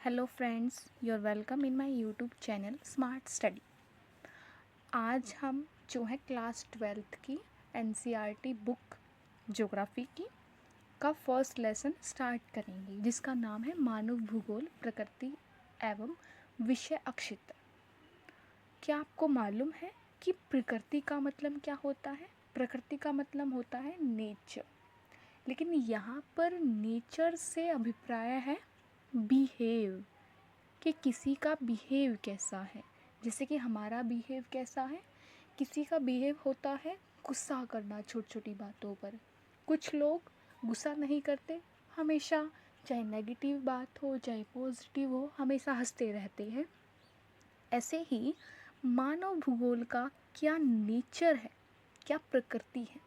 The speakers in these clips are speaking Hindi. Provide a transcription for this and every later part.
Hello friends, you're welcome in my YouTube channel Smart Study. आज हम जो है क्लास 12th की एनसीईआरटी बुक ज्योग्राफी की का फर्स्ट लेसन स्टार्ट करेंगे, जिसका नाम है मानव भूगोल, प्रकृति एवं विषय अक्षेत्र। क्या आपको मालूम है कि प्रकृति का मतलब क्या होता है? प्रकृति का मतलब होता है नेचर, लेकिन यहाँ पर नेचर से अभिप्राय है बिहेव, कि किसी का बिहेव कैसा है। जैसे कि हमारा बिहेव कैसा है, किसी का बिहेव होता है गुस्सा करना छोटी छोटी बातों पर। कुछ लोग गुस्सा नहीं करते, हमेशा चाहे नेगेटिव बात हो चाहे पॉजिटिव हो, हमेशा हंसते रहते हैं। ऐसे ही मानव भूगोल का क्या नेचर है, क्या प्रकृति है,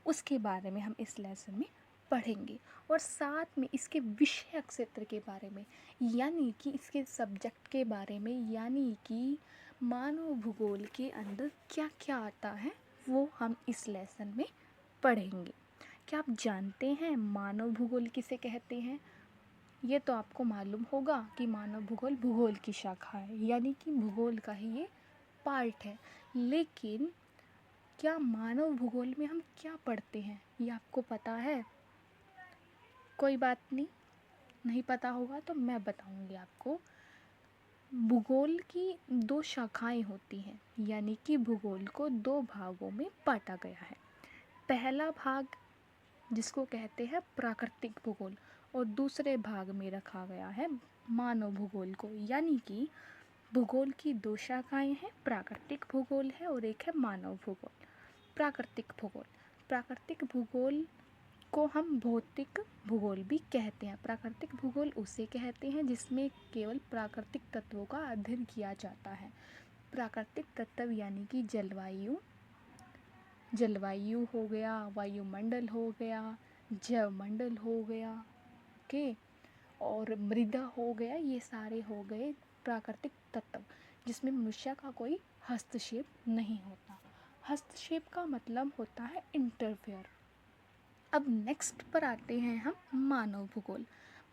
उसके बारे में हम इस लेसन में पढ़ेंगे। और साथ में इसके विषय क्षेत्र के बारे में, यानी कि इसके सब्जेक्ट के बारे में, यानी कि मानव भूगोल के अंदर क्या क्या आता है, वो हम इस लेसन में पढ़ेंगे। क्या आप जानते हैं मानव भूगोल किसे कहते हैं? ये तो आपको मालूम होगा कि मानव भूगोल भूगोल की शाखा है, यानी कि भूगोल का ही ये पार्ट है। लेकिन क्या मानव भूगोल में हम क्या पढ़ते हैं ये आपको पता है? कोई बात नहीं, नहीं पता होगा तो मैं बताऊंगी आपको। भूगोल की दो शाखाएं होती हैं, यानी कि भूगोल को दो भागों में बांटा गया है। पहला भाग जिसको कहते हैं प्राकृतिक भूगोल, और दूसरे भाग में रखा गया है मानव भूगोल को। यानी कि भूगोल की दो शाखाएं हैं, प्राकृतिक भूगोल है और एक है मानव भूगोल। प्राकृतिक भूगोल को हम भौतिक भूगोल भी कहते हैं। प्राकृतिक भूगोल उसे कहते हैं जिसमें केवल प्राकृतिक तत्वों का अध्ययन किया जाता है। प्राकृतिक तत्व यानी कि जलवायु हो गया, वायुमंडल हो गया, जैवमंडल हो गया, ओके, और मृदा हो गया। ये सारे हो गए प्राकृतिक तत्व, जिसमें मनुष्य का कोई हस्तक्षेप नहीं होता। हस्तक्षेप का मतलब होता है इंटरफेयर। अब नेक्स्ट पर आते हैं हम मानव भूगोल।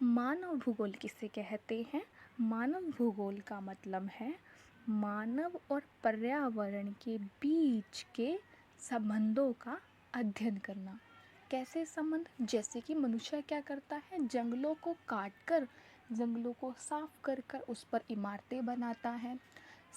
मानव भूगोल किसे कहते हैं? मानव भूगोल का मतलब है मानव और पर्यावरण के बीच के संबंधों का अध्ययन करना। कैसे संबंध? जैसे कि मनुष्य क्या करता है, जंगलों को काटकर, जंगलों को साफ कर कर उस पर इमारतें बनाता है,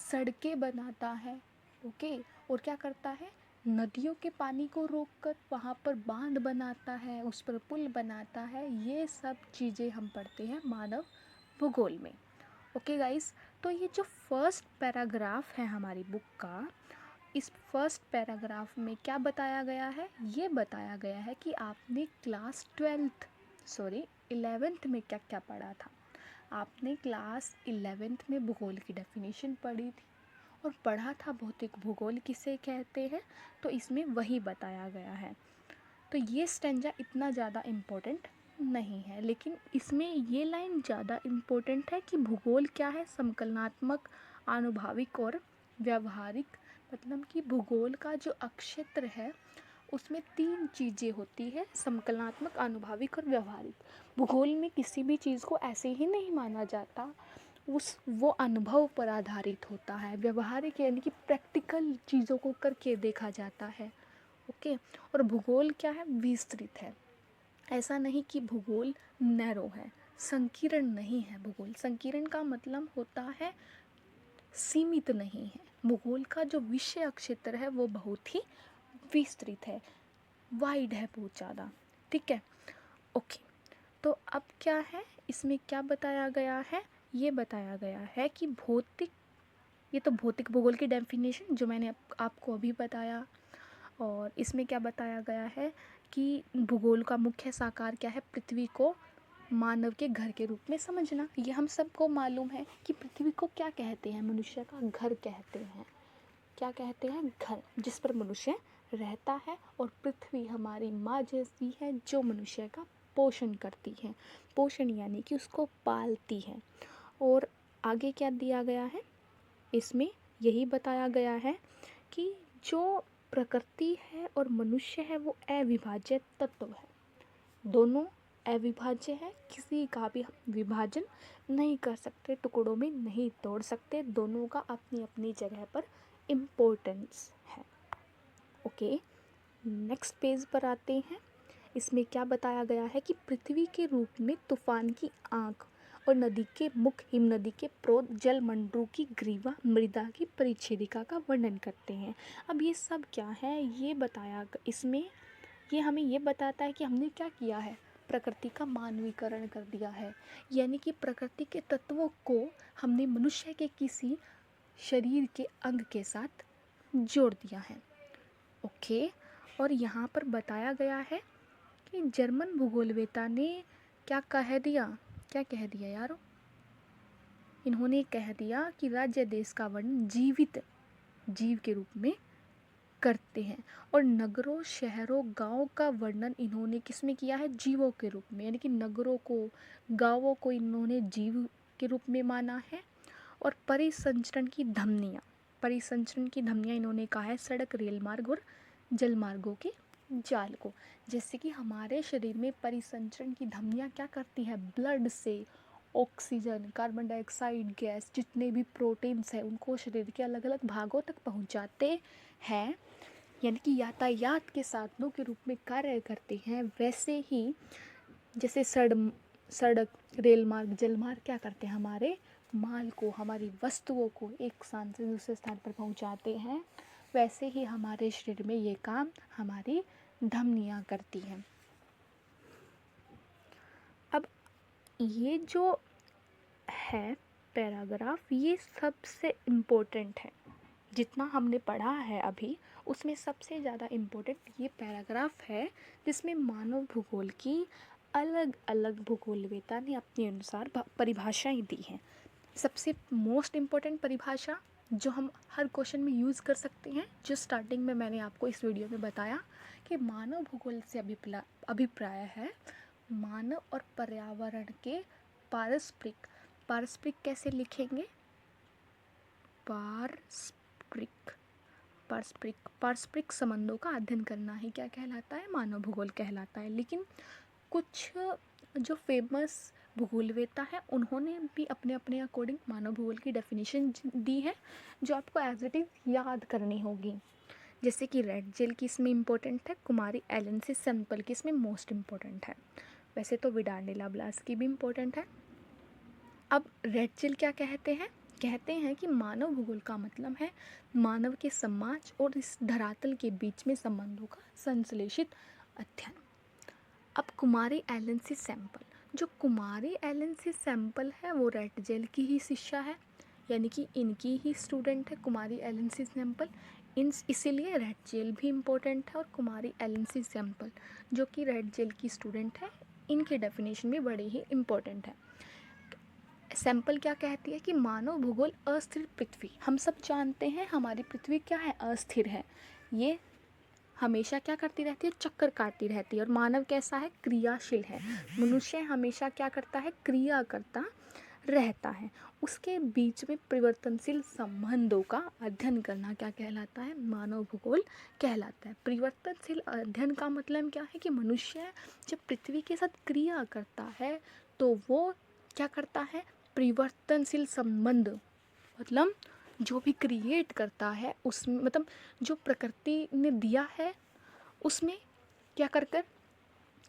सड़कें बनाता है, ओके, और क्या करता है, नदियों के पानी को रोककर वहाँ पर बांध बनाता है, उस पर पुल बनाता है। ये सब चीज़ें हम पढ़ते हैं मानव भूगोल में। ओके गाइस, तो ये जो फर्स्ट पैराग्राफ है हमारी बुक का, इस फर्स्ट पैराग्राफ में क्या बताया गया है? ये बताया गया है कि आपने क्लास 11th में क्या क्या पढ़ा था। आपने क्लास 11th में भूगोल की डेफिनेशन पढ़ी थी और पढ़ा था भौतिक भूगोल किसे कहते हैं, तो इसमें वही बताया गया है। तो ये स्टेंजा इतना ज़्यादा इम्पोर्टेंट नहीं है, लेकिन इसमें ये लाइन ज़्यादा इम्पोर्टेंट है कि भूगोल क्या है, संकलनात्मक, आनुभविक और व्यवहारिक। मतलब कि भूगोल का जो अक्षेत्र है उसमें तीन चीज़ें होती है, संकलनात्मक, आनुभविक और व्यवहारिक। भूगोल में किसी भी चीज़ को ऐसे ही नहीं माना जाता, वो अनुभव पर आधारित होता है। व्यवहारिक यानी कि प्रैक्टिकल चीज़ों को करके देखा जाता है, ओके। और भूगोल क्या है, विस्तृत है। ऐसा नहीं कि भूगोल नैरो है, संकीर्ण नहीं है भूगोल। संकीर्ण का मतलब होता है सीमित नहीं है। भूगोल का जो विषय क्षेत्र है वो बहुत ही विस्तृत है, वाइड है, बहुत ज़्यादा, ठीक है, ओके। तो अब क्या है, इसमें क्या बताया गया है? ये बताया गया है कि ये तो भौतिक भूगोल की डेफिनेशन जो मैंने आपको अभी बताया। और इसमें क्या बताया गया है कि भूगोल का मुख्य साकार क्या है, पृथ्वी को मानव के घर के रूप में समझना। ये हम सबको मालूम है कि पृथ्वी को क्या कहते हैं, मनुष्य का घर कहते हैं। क्या कहते हैं? घर, जिस पर मनुष्य रहता है। और पृथ्वी हमारी माँ जैसी है जो मनुष्य का पोषण करती है। पोषण यानी कि उसको पालती है। और आगे क्या दिया गया है, इसमें यही बताया गया है कि जो प्रकृति है और मनुष्य है वो अविभाज्य तत्व है। दोनों अविभाज्य है, किसी का भी हम विभाजन नहीं कर सकते, टुकड़ों में नहीं तोड़ सकते, दोनों का अपनी अपनी जगह पर इम्पोर्टेंस है। ओके, नेक्स्ट पेज पर आते हैं। इसमें क्या बताया गया है कि पृथ्वी के रूप में तूफान की आंख और नदी के मुख, हिमनदी के प्रोत, जल मंडू की ग्रीवा, मृदा की परिच्छेदिका का वर्णन करते हैं। अब ये सब क्या है, ये बताया इसमें, ये हमें ये बताता है कि हमने क्या किया है, प्रकृति का मानवीकरण कर दिया है, यानी कि प्रकृति के तत्वों को हमने मनुष्य के किसी शरीर के अंग के साथ जोड़ दिया है। ओके, और यहाँ पर बताया गया है कि जर्मन भूगोलवेता ने क्या कह दिया, क्या कह दिया यारो, इन्होंने कह दिया कि राज्य देश का वर्णन जीवित जीव के रूप में करते हैं, और नगरों, शहरों, गांवों का वर्णन इन्होंने किसमें किया है, जीवों के रूप में, यानी कि नगरों को, गांवों को इन्होंने जीव के रूप में माना है। और परिसंचरण की धमनियाँ, परिसंचरण की धमनियाँ इन्होंने कहा है सड़क, रेल मार्ग और जल मार्गों के जाल को। जैसे कि हमारे शरीर में परिसंचरण की धमनियाँ क्या करती है, ब्लड से ऑक्सीजन, कार्बन डाइऑक्साइड गैस, जितने भी प्रोटीन्स हैं उनको शरीर के अलग अलग भागों तक पहुंचाते हैं, यानी कि यातायात के साधनों के रूप में कार्य करते हैं। वैसे ही जैसे सड़क, रेल मार्ग, जल मार्ग क्या करते हैं, हमारे माल को, हमारी वस्तुओं को एक स्थान से दूसरे स्थान पर पहुंचाते हैं, वैसे ही हमारे शरीर में ये काम हमारी धमनियाँ करती हैं। अब ये जो है पैराग्राफ, ये सबसे इम्पोर्टेंट है, जितना हमने पढ़ा है अभी उसमें सबसे ज़्यादा इम्पोर्टेंट ये पैराग्राफ है, जिसमें मानव भूगोल की अलग अलग भूगोलवेता ने अपने अनुसार परिभाषाएं दी हैं। सबसे मोस्ट इम्पोर्टेंट परिभाषा जो हम हर क्वेश्चन में यूज़ कर सकते हैं, जो स्टार्टिंग में मैंने आपको इस वीडियो में बताया कि मानव भूगोल से अभिप्राय है मानव और पर्यावरण के पारस्परिक, पारस्परिक कैसे लिखेंगे, पारस्परिक संबंधों का अध्ययन करना ही क्या कहलाता है, मानव भूगोल कहलाता है। लेकिन कुछ जो फेमस भूगोलवेता है उन्होंने भी अपने अपने अकॉर्डिंग मानव भूगोल की डेफिनेशन दी है, जो आपको एज इट इज़ याद करनी होगी। जैसे कि रेड जेल की इसमें इम्पोर्टेंट है, कुमारी एलेंसिस सैंपल की इसमें मोस्ट इम्पोर्टेंट है, वैसे तो विडार डी ब्लास की भी इम्पोर्टेंट है। अब रेड जेल क्या कहते हैं, कहते हैं कि मानव भूगोल का मतलब है मानव के समाज और इस धरातल के बीच में संबंधों का संश्लेषित अध्ययन। अब कुमारी एलेंसिस सैंपल, जो कुमारी एलेंसिस सैंपल है वो रेड जेल की ही शिष्या है, यानी कि इनकी ही स्टूडेंट है कुमारी एलेंसिस सैंपल, इसीलिए रेड जेल भी इम्पोर्टेंट है। और कुमारी एलेंसिस सैंपल जो कि रेड जेल की स्टूडेंट है, इनके डेफिनेशन भी बड़े ही इम्पोर्टेंट है। सैंपल क्या कहती है कि मानव भूगोल अस्थिर पृथ्वी, हम सब जानते हैं हमारी पृथ्वी क्या है, अस्थिर है, ये हमेशा क्या करती रहती है, चक्कर काटती रहती है। और मानव कैसा है, क्रियाशील है, मनुष्य हमेशा क्या करता है, क्रिया करता रहता है। उसके बीच में परिवर्तनशील संबंधों का अध्ययन करना क्या कहलाता है, मानव भूगोल कहलाता है। परिवर्तनशील अध्ययन का मतलब क्या है कि मनुष्य जब पृथ्वी के साथ क्रिया करता है तो वो क्या करता है, परिवर्तनशील संबंध, मतलब जो भी क्रिएट करता है उसमें, मतलब जो प्रकृति ने दिया है उसमें क्या कर कर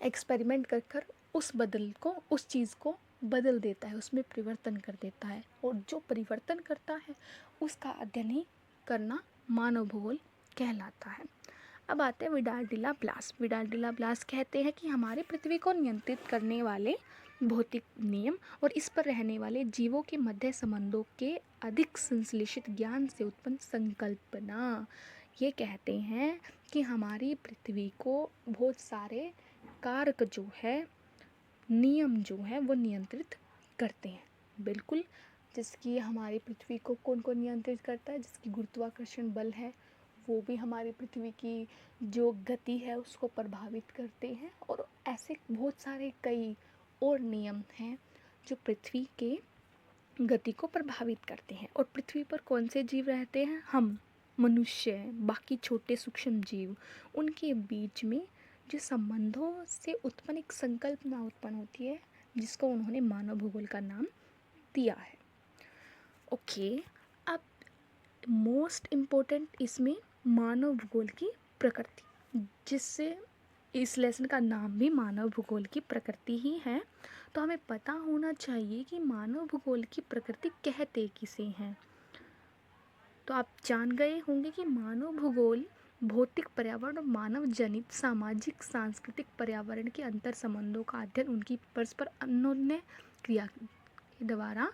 एक्सपेरिमेंट कर कर उस बदल को, उस चीज़ को बदल देता है, उसमें परिवर्तन कर देता है, और जो परिवर्तन करता है उसका अध्ययन ही करना मानव भूगोल कहलाता है। अब आते हैं विडार डी ब्लास। विडार डी ब्लास कहते हैं कि हमारे पृथ्वी को नियंत्रित करने वाले भौतिक नियम और इस पर रहने वाले जीवों के मध्य संबंधों के अधिक संश्लेषित ज्ञान से उत्पन्न संकल्पना, ये कहते हैं कि हमारी पृथ्वी को बहुत सारे कारक जो है, नियम जो है वो नियंत्रित करते हैं। बिल्कुल, जिसकी हमारी पृथ्वी को कौन कौन नियंत्रित करता है, जिसकी गुरुत्वाकर्षण बल है वो भी हमारी पृथ्वी की जो गति है उसको प्रभावित करते हैं, और ऐसे बहुत सारे कई और नियम हैं जो पृथ्वी के गति को प्रभावित करते हैं। और पृथ्वी पर कौन से जीव रहते हैं, हम, मनुष्य, बाकी छोटे सूक्ष्म जीव, उनके बीच में जो संबंधों से उत्पन्न एक संकल्पना उत्पन्न होती है जिसको उन्होंने मानव भूगोल का नाम दिया है। ओके, अब मोस्ट इम्पोर्टेंट इसमें मानव भूगोल की प्रकृति, जिससे इस लेसन का नाम भी मानव भूगोल की प्रकृति ही है। तो हमें पता होना चाहिए कि मानव भूगोल की प्रकृति कहते किसे हैं। तो आप जान गए होंगे कि मानव भूगोल भौतिक पर्यावरण और मानव जनित सामाजिक सांस्कृतिक पर्यावरण के अंतर संबंधों का अध्ययन उनकी परस्पर अन्योन्य क्रिया के द्वारा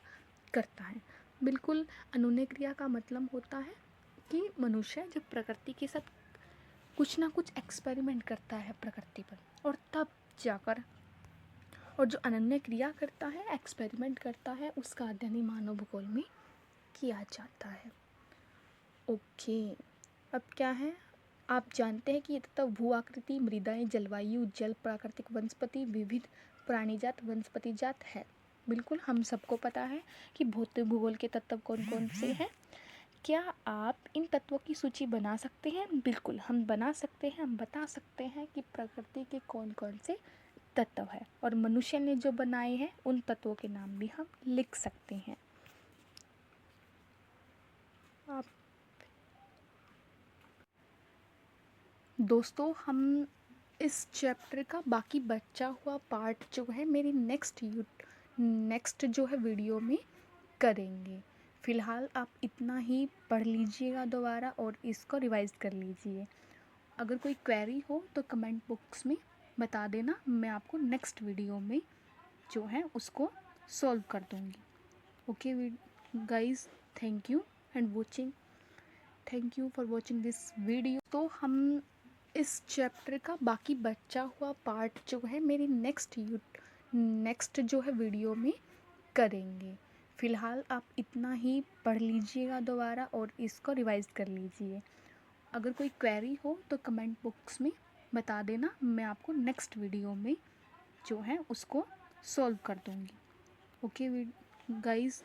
करता है। बिल्कुल, अन्योन्य क्रिया का मतलब होता है कि मनुष्य जब प्रकृति के साथ कुछ ना कुछ एक्सपेरिमेंट करता है प्रकृति पर, और तब जाकर और जो अनन्य क्रिया करता है, एक्सपेरिमेंट करता है, उसका अध्ययन ही मानव भूगोल में किया जाता है। ओके, अब क्या है, आप जानते हैं कि तथा भू आकृति, मृदाएं, जलवायु, जल, प्राकृतिक वनस्पति, विविध प्राणीजात, वनस्पति जात है। बिल्कुल, हम सबको पता है कि भौतिक भूगोल के तत्व कौन कौन से हैं। क्या आप इन तत्वों की सूची बना सकते हैं? बिल्कुल, हम बना सकते हैं। हम बता सकते हैं कि प्रकृति के कौन कौन से तत्व है, और मनुष्य ने जो बनाए हैं उन तत्वों के नाम भी हम लिख सकते हैं। आप दोस्तों, हम इस चैप्टर का बाकी बचा हुआ पार्ट जो है मेरी नेक्स्ट जो है वीडियो में करेंगे। फ़िलहाल आप इतना ही पढ़ लीजिएगा दोबारा और इसको रिवाइज कर लीजिए। अगर कोई क्वेरी हो तो कमेंट बॉक्स में बता देना, मैं आपको नेक्स्ट वीडियो में जो है उसको सॉल्व कर दूँगी। Okay guys, thank you for watching this video. तो हम इस चैप्टर का बाकी बचा हुआ पार्ट जो है मेरी नेक्स्ट जो है वीडियो में करेंगे। फ़िलहाल आप इतना ही पढ़ लीजिएगा दोबारा और इसको रिवाइज कर लीजिए। अगर कोई क्वेरी हो तो कमेंट बॉक्स में बता देना, मैं आपको नेक्स्ट वीडियो में जो है उसको सॉल्व कर दूँगी। Okay guys,